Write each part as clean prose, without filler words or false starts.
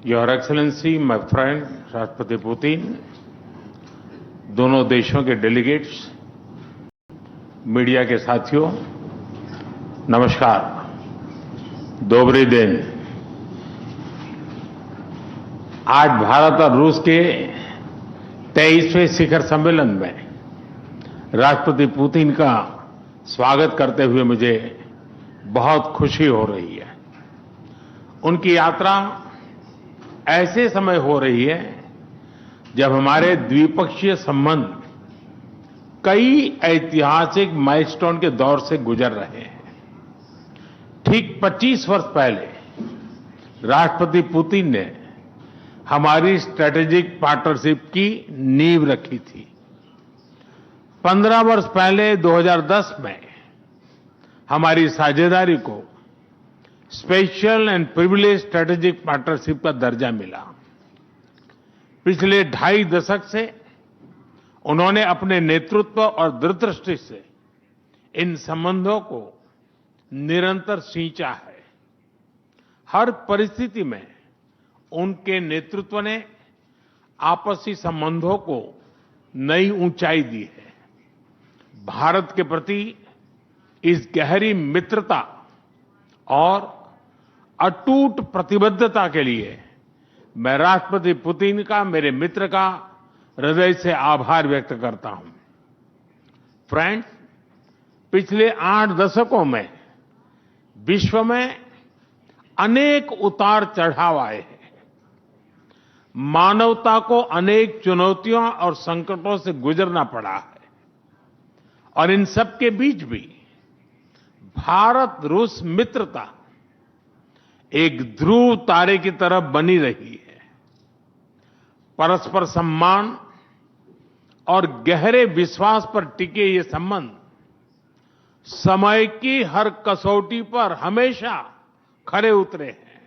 Your excellency, my friend राष्ट्रपति Putin, दोनों देशों के डेलीगेट्स, मीडिया के साथियों, नमस्कार। दोबरी दिन। आज भारत और रूस के 23वें शिखर सम्मेलन में राष्ट्रपति पुतिन का स्वागत करते हुए मुझे बहुत खुशी हो रही है। उनकी यात्रा ऐसे समय हो रही है जब हमारे द्विपक्षीय संबंध कई ऐतिहासिक माइलस्टोन के दौर से गुजर रहे हैं। ठीक 25 वर्ष पहले राष्ट्रपति पुतिन ने हमारी स्ट्रेटेजिक पार्टनरशिप की नींव रखी थी। 15 वर्ष पहले 2010 में हमारी साझेदारी को special and privilege strategic partnership का दर्जा मिला। पिछले 2.5 दशक से उन्होंने अपने नेतृत्व और दूरदृष्टि से इन संबंधों को निरंतर सींचा है। हर परिस्थिति में उनके नेतृत्व ने आपसी संबंधों को नई ऊंचाई दी है। भारत के प्रति इस गहरी मित्रता और अटूट प्रतिबद्धता के लिए मैं राष्ट्रपति पुतिन का, मेरे मित्र का हृदय से आभार व्यक्त करता हूं। फ्रेंड्स, पिछले 8 दशकों में विश्व में अनेक उतार चढ़ाव आए हैं। मानवता को अनेक चुनौतियों और संकटों से गुजरना पड़ा है और इन सब के बीच भी भारत रूस मित्रता एक ध्रुव तारे की तरह बनी रही है। परस्पर सम्मान और गहरे विश्वास पर टिके ये संबंध समय की हर कसौटी पर हमेशा खरे उतरे हैं।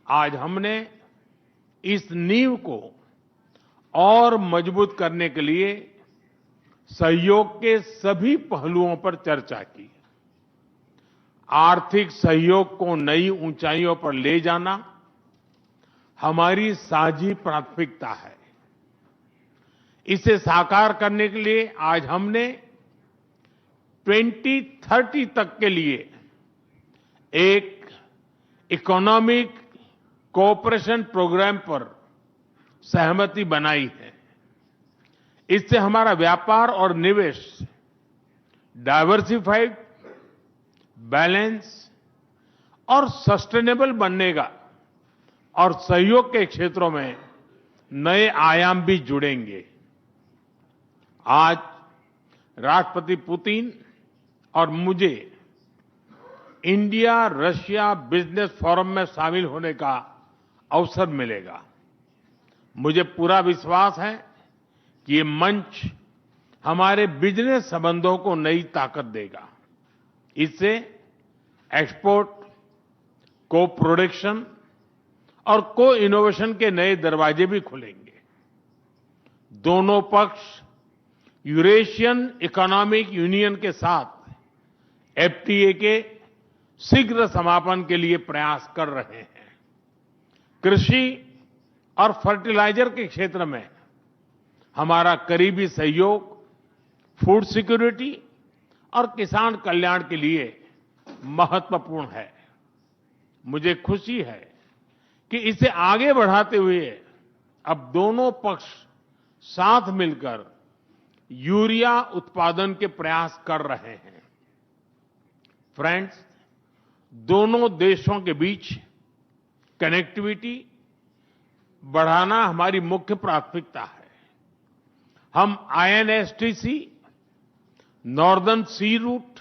आज हमने इस नींव को और मजबूत करने के लिए सहयोग के सभी पहलुओं पर चर्चा की। आर्थिक सहयोग को नई ऊंचाइयों पर ले जाना हमारी साझी प्राथमिकता है। इसे साकार करने के लिए आज हमने 2030 तक के लिए एक इकोनॉमिक कोऑपरेशन प्रोग्राम पर सहमति बनाई है। इससे हमारा व्यापार और निवेश डाइवर्सिफाइड, बैलेंस और सस्टेनेबल बनेगा और सहयोग के क्षेत्रों में नए आयाम भी जुड़ेंगे। आज राष्ट्रपति पुतिन और मुझे इंडिया रशिया बिजनेस फोरम में शामिल होने का अवसर मिलेगा। मुझे पूरा विश्वास है कि ये मंच हमारे बिजनेस संबंधों को नई ताकत देगा। इससे एक्सपोर्ट, को प्रोडक्शन और को इनोवेशन के नए दरवाजे भी खुलेंगे। दोनों पक्ष यूरेशियन इकोनॉमिक यूनियन के साथ एफटीए के शीघ्र समापन के लिए प्रयास कर रहे हैं। कृषि और फर्टिलाइजर के क्षेत्र में हमारा करीबी सहयोग फूड सिक्योरिटी और किसान कल्याण के लिए महत्वपूर्ण है। मुझे खुशी है कि इसे आगे बढ़ाते हुए अब दोनों पक्ष साथ मिलकर यूरिया उत्पादन के प्रयास कर रहे हैं। फ्रेंड्स, दोनों देशों के बीच कनेक्टिविटी बढ़ाना हमारी मुख्य प्राथमिकता है। हम आईएनएसटीसी, नॉर्दर्न सी रूट,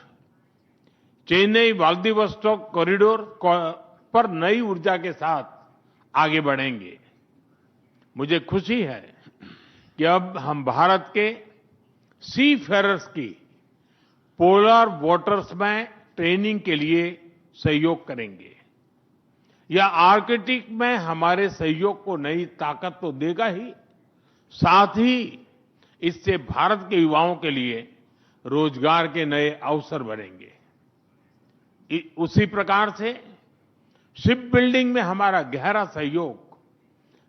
चेन्नई व्लादिवोस्टोक कॉरिडोर पर नई ऊर्जा के साथ आगे बढ़ेंगे। मुझे खुशी है कि अब हम भारत के सी फेरर्स की पोलर वाटर्स में ट्रेनिंग के लिए सहयोग करेंगे। यह आर्कटिक में हमारे सहयोग को नई ताकत तो देगा ही, साथ ही इससे भारत के युवाओं के लिए रोजगार के नए अवसर बनेंगे। उसी प्रकार से शिप बिल्डिंग में हमारा गहरा सहयोग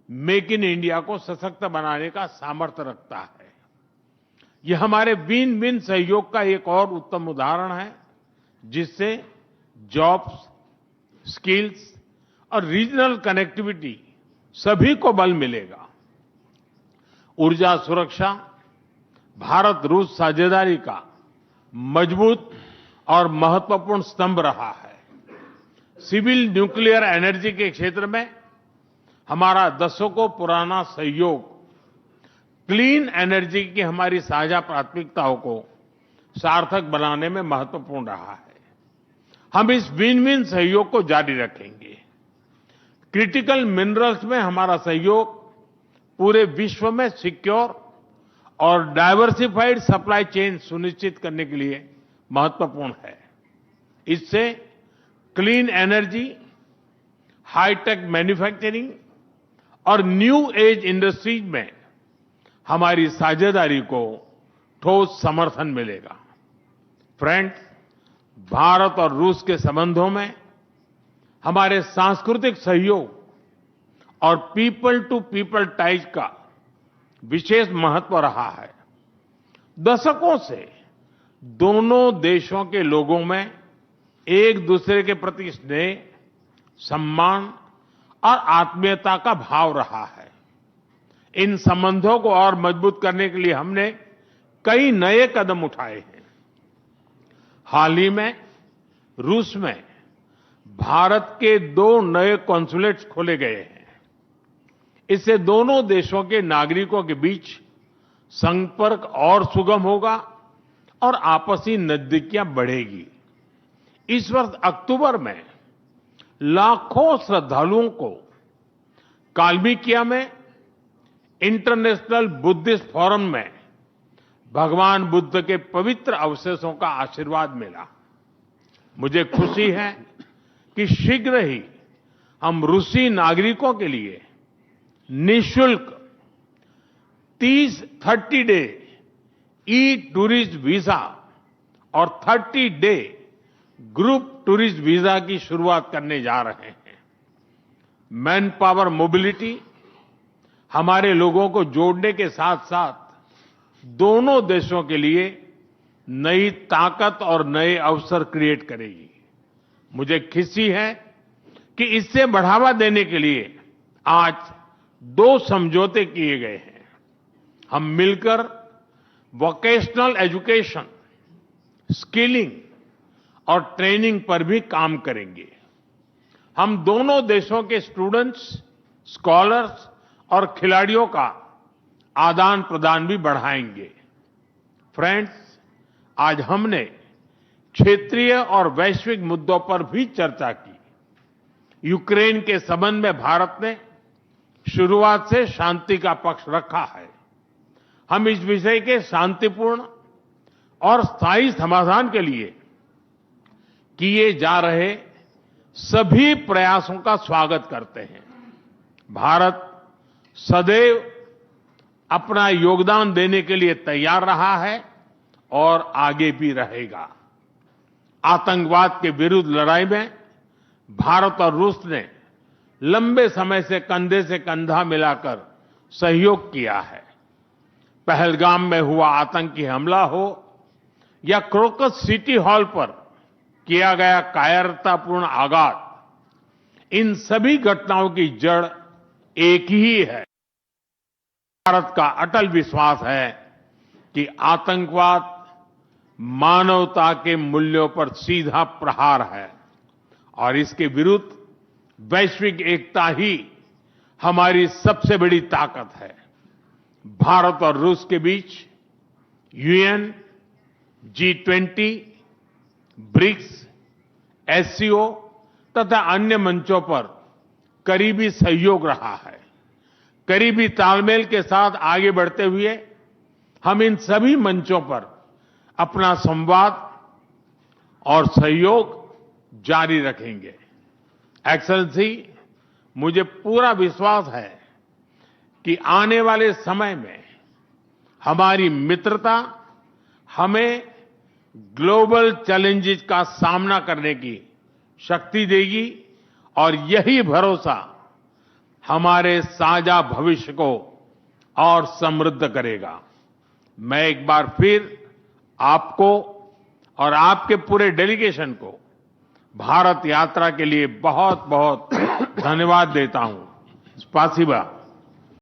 मेक इन इंडिया को सशक्त बनाने का सामर्थ्य रखता है। यह हमारे विन विन सहयोग का एक और उत्तम उदाहरण है, जिससे जॉब्स, स्किल्स और रीजनल कनेक्टिविटी सभी को बल मिलेगा। ऊर्जा सुरक्षा भारत रूस साझेदारी का मजबूत और महत्वपूर्ण स्तंभ रहा है। सिविल न्यूक्लियर एनर्जी के क्षेत्र में हमारा दशकों पुराना सहयोग क्लीन एनर्जी की हमारी साझा प्राथमिकताओं को सार्थक बनाने में महत्वपूर्ण रहा है। हम इस विन विन सहयोग को जारी रखेंगे। क्रिटिकल मिनरल्स में हमारा सहयोग पूरे विश्व में सिक्योर और डाइवर्सिफाइड सप्लाई चेन सुनिश्चित करने के लिए महत्वपूर्ण है। इससे क्लीन एनर्जी, हाईटेक मैन्युफैक्चरिंग और न्यू एज इंडस्ट्रीज में हमारी साझेदारी को ठोस समर्थन मिलेगा। फ्रेंड्स, भारत और रूस के संबंधों में हमारे सांस्कृतिक सहयोग और पीपल टू पीपल टाइज का विशेष महत्व रहा है। दशकों से दोनों देशों के लोगों में एक दूसरे के प्रति स्नेह, सम्मान और आत्मीयता का भाव रहा है। इन संबंधों को और मजबूत करने के लिए हमने कई नए कदम उठाए हैं। हाल ही में रूस में भारत के 2 नए कॉन्सुलेट्स खोले गए हैं। इससे दोनों देशों के नागरिकों के बीच संपर्क और सुगम होगा और आपसी नजदीकियां बढ़ेगी। इस वर्ष अक्टूबर में लाखों श्रद्धालुओं को काल्मिकिया में इंटरनेशनल बुद्धिस्ट फोरम में भगवान बुद्ध के पवित्र अवशेषों का आशीर्वाद मिला। मुझे खुशी है कि शीघ्र ही हम रूसी नागरिकों के लिए निःशुल्क 30 डे ई टूरिस्ट वीजा और 30 डे ग्रुप टूरिस्ट वीजा की शुरुआत करने जा रहे हैं। मैन पावर मोबिलिटी हमारे लोगों को जोड़ने के साथ साथ दोनों देशों के लिए नई ताकत और नए अवसर क्रिएट करेगी। मुझे खुशी है कि इससे बढ़ावा देने के लिए आज 2 समझौते किए गए हैं। हम मिलकर वोकेशनल एजुकेशन, स्किलिंग और ट्रेनिंग पर भी काम करेंगे। हम दोनों देशों के स्टूडेंट्स, स्कॉलर्स और खिलाड़ियों का आदान प्रदान भी बढ़ाएंगे। फ्रेंड्स, आज हमने क्षेत्रीय और वैश्विक मुद्दों पर भी चर्चा की। यूक्रेन के संबंध में भारत ने शुरुआत से शांति का पक्ष रखा है। हम इस विषय के शांतिपूर्ण और स्थायी समाधान के लिए किए जा रहे सभी प्रयासों का स्वागत करते हैं। भारत सदैव अपना योगदान देने के लिए तैयार रहा है और आगे भी रहेगा। आतंकवाद के विरुद्ध लड़ाई में भारत और रूस ने लंबे समय से कंधा मिलाकर सहयोग किया है। पहलगाम में हुआ आतंकी हमला हो या क्रोकस सिटी हॉल पर किया गया कायरतापूर्ण आघात, इन सभी घटनाओं की जड़ एक ही है। भारत का अटल विश्वास है कि आतंकवाद मानवता के मूल्यों पर सीधा प्रहार है और इसके विरुद्ध वैश्विक एकता ही हमारी सबसे बड़ी ताकत है। भारत और रूस के बीच यूएन, G20, ब्रिक्स, एससीओ तथा अन्य मंचों पर करीबी सहयोग रहा है। करीबी तालमेल के साथ आगे बढ़ते हुए हम इन सभी मंचों पर अपना संवाद और सहयोग जारी रखेंगे। एक्सेलेंसी, मुझे पूरा विश्वास है कि आने वाले समय में हमारी मित्रता हमें ग्लोबल चैलेंजेस का सामना करने की शक्ति देगी और यही भरोसा हमारे साझा भविष्य को और समृद्ध करेगा। मैं एक बार फिर आपको और आपके पूरे डेलीगेशन को भारत यात्रा के लिए बहुत बहुत धन्यवाद देता हूं। स्पासिबा।